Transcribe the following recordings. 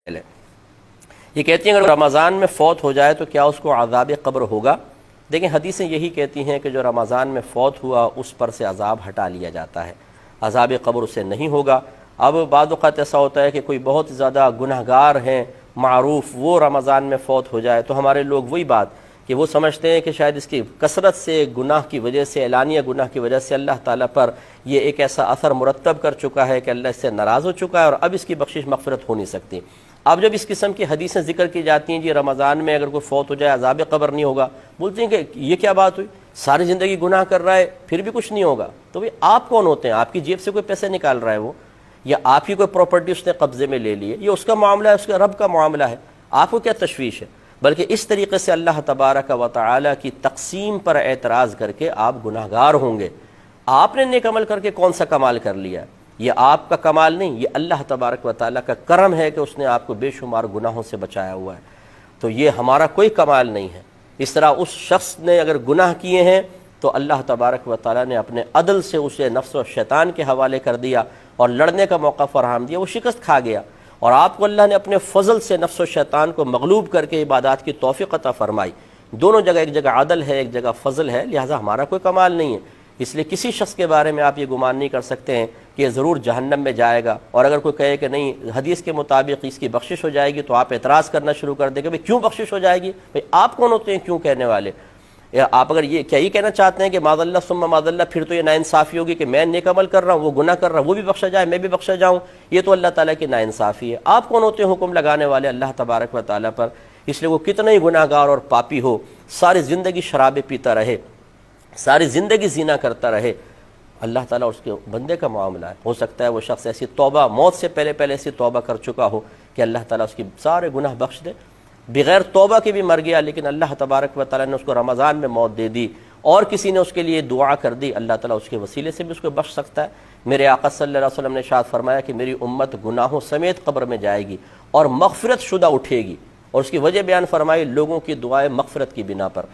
یہ کہتی ہیں اگر رمضان میں فوت ہو جائے تو کیا اس کو عذاب قبر ہوگا؟ دیکھیں حدیثیں یہی کہتی ہیں کہ جو رمضان میں فوت ہوا اس پر سے عذاب ہٹا لیا جاتا ہے، عذاب قبر اسے نہیں ہوگا۔ اب بعض اوقات ایسا ہوتا ہے کہ کوئی بہت زیادہ گنہگار ہیں معروف، وہ رمضان میں فوت ہو جائے تو ہمارے لوگ وہی بات کہ وہ سمجھتے ہیں کہ شاید اس کی کثرت سے گناہ کی وجہ سے، اعلانیہ گناہ کی وجہ سے اللہ تعالیٰ پر یہ ایک ایسا اثر مرتب کر چکا ہے کہ اللہ اس سے ناراض ہو چکا ہے اور اب اس کی بخشش مغفرت ہو نہیں سکتی۔ اب جب اس قسم کی حدیثیں ذکر کی جاتی ہیں جی رمضان میں اگر کوئی فوت ہو جائے عذاب قبر نہیں ہوگا، بولتے ہیں کہ یہ کیا بات ہوئی، ساری زندگی گناہ کر رہا ہے پھر بھی کچھ نہیں ہوگا۔ تو بھئی آپ کون ہوتے ہیں؟ آپ کی جیب سے کوئی پیسے نکال رہا ہے وہ، یا آپ کی کوئی پراپرٹی اس نے قبضے میں لے لی ہے، یہ اس کا معاملہ ہے، اس کے رب کا معاملہ ہے، آپ کو کیا تشویش ہے؟ بلکہ اس طریقے سے اللہ تبارک و تعالی کی تقسیم پر اعتراض کر کے آپ گناہگار ہوں گے۔ آپ نے نیک عمل کر کے کون سا کمال کر لیا؟ یہ آپ کا کمال نہیں، یہ اللہ تبارک و تعالیٰ کا کرم ہے کہ اس نے آپ کو بے شمار گناہوں سے بچایا ہوا ہے۔ تو یہ ہمارا کوئی کمال نہیں ہے۔ اس طرح اس شخص نے اگر گناہ کیے ہیں تو اللہ تبارک و تعالیٰ نے اپنے عدل سے اسے نفس و شیطان کے حوالے کر دیا اور لڑنے کا موقع فراہم دیا، وہ شکست کھا گیا، اور آپ کو اللہ نے اپنے فضل سے نفس و شیطان کو مغلوب کر کے عبادات کی توفیق عطا فرمائی۔ دونوں جگہ، ایک جگہ عدل ہے، ایک جگہ فضل ہے، لہٰذا ہمارا کوئی کمال نہیں ہے۔ اس لیے کسی شخص کے بارے میں آپ یہ گمان نہیں کر سکتے ہیں کہ یہ ضرور جہنم میں جائے گا، اور اگر کوئی کہے کہ نہیں حدیث کے مطابق اس کی بخشش ہو جائے گی تو آپ اعتراض کرنا شروع کر دیں کہ بھئی کیوں بخشش ہو جائے گی؟ بھئی آپ کون ہوتے ہیں کیوں کہنے والے؟ آپ اگر یہ کہنا چاہتے ہیں کہ معاذ اللہ ثم معاذ اللہ، پھر تو یہ ناانصافی ہوگی کہ میں نیک عمل کر رہا ہوں، وہ گناہ کر رہا ہوں، وہ بھی بخشا جائے میں بھی بخشا جاؤں، یہ تو اللہ تعالیٰ کی ناانصافی ہے۔ آپ کون ہوتے ہیں حکم لگانے والے اللہ تبارک و تعالیٰ پر؟ اس لیے وہ کتنا ہی گناہ گار اور پاپی ہو، ساری زندگی شرابیں پیتا رہے، ساری زندگی زنا کرتا رہے، اللہ تعالیٰ اس کے بندے کا معاملہ ہے۔ ہو سکتا ہے وہ شخص ایسی توبہ، موت سے پہلے ایسی توبہ کر چکا ہو کہ اللہ تعالیٰ اس کی سارے گناہ بخش دے، بغیر توبہ کے بھی مر گیا لیکن اللہ تبارک و تعالیٰ نے اس کو رمضان میں موت دے دی، اور کسی نے اس کے لیے دعا کر دی، اللہ تعالیٰ اس کے وسیلے سے بھی اس کو بخش سکتا ہے۔ میرے آقا صلی اللہ علیہ وسلم نے ارشاد فرمایا کہ میری امت گناہوں سمیت قبر میں جائے گی اور مغفرت شدہ اٹھے گی، اور اس کی وجہ بیان فرمائی لوگوں کی دعائیں مغفرت کی بنا پر۔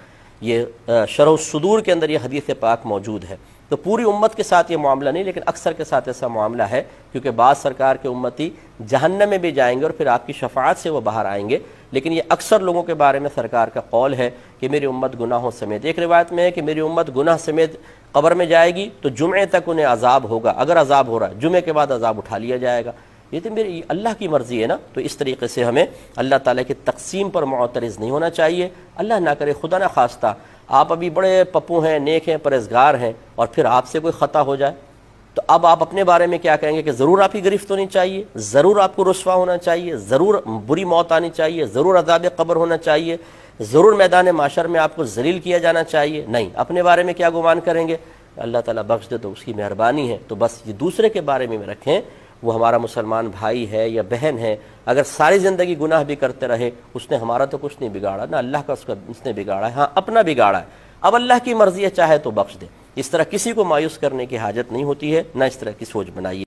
یہ شرح الصدور کے اندر یہ حدیث پاک موجود ہے۔ تو پوری امت کے ساتھ یہ معاملہ نہیں، لیکن اکثر کے ساتھ ایسا معاملہ ہے، کیونکہ بعض سرکار کے امتی جہنم میں بھی جائیں گے اور پھر آپ کی شفاعت سے وہ باہر آئیں گے، لیکن یہ اکثر لوگوں کے بارے میں سرکار کا قول ہے کہ میری امت گناہوں سمیت۔ ایک روایت میں ہے کہ میری امت گناہ سمیت قبر میں جائے گی تو جمعے تک انہیں عذاب ہوگا، اگر عذاب ہو رہا ہے جمعے کے بعد عذاب اٹھا لیا جائے گا۔ یہ تو میری اللہ کی مرضی ہے نا، تو اس طریقے سے ہمیں اللہ تعالیٰ کی تقسیم پر معترض نہیں ہونا چاہیے۔ اللہ نہ کرے، خدا نہ خواستہ آپ ابھی بڑے پپو ہیں، نیک ہیں، پرہیزگار ہیں، اور پھر آپ سے کوئی خطا ہو جائے تو اب آپ اپنے بارے میں کیا کہیں گے کہ ضرور آپ کی گرفت ہونی چاہیے، ضرور آپ کو رسوا ہونا چاہیے، ضرور بری موت آنی چاہیے، ضرور عذاب قبر ہونا چاہیے، ضرور میدان معشر میں آپ کو ذلیل کیا جانا چاہیے؟ نہیں، اپنے بارے میں کیا گمان کریں گے؟ اللہ تعالیٰ بخش دے تو اس کی مہربانی ہے، تو بس یہ دوسرے کے بارے میں رکھیں، وہ ہمارا مسلمان بھائی ہے یا بہن ہے، اگر ساری زندگی گناہ بھی کرتے رہے اس نے ہمارا تو کچھ نہیں بگاڑا، نہ اللہ کا اس نے بگاڑا ہے، ہاں اپنا بگاڑا ہے۔ اب اللہ کی مرضی ہے، چاہے تو بخش دے۔ اس طرح کسی کو مایوس کرنے کی حاجت نہیں ہوتی ہے، نہ اس طرح کی سوچ بنائیے۔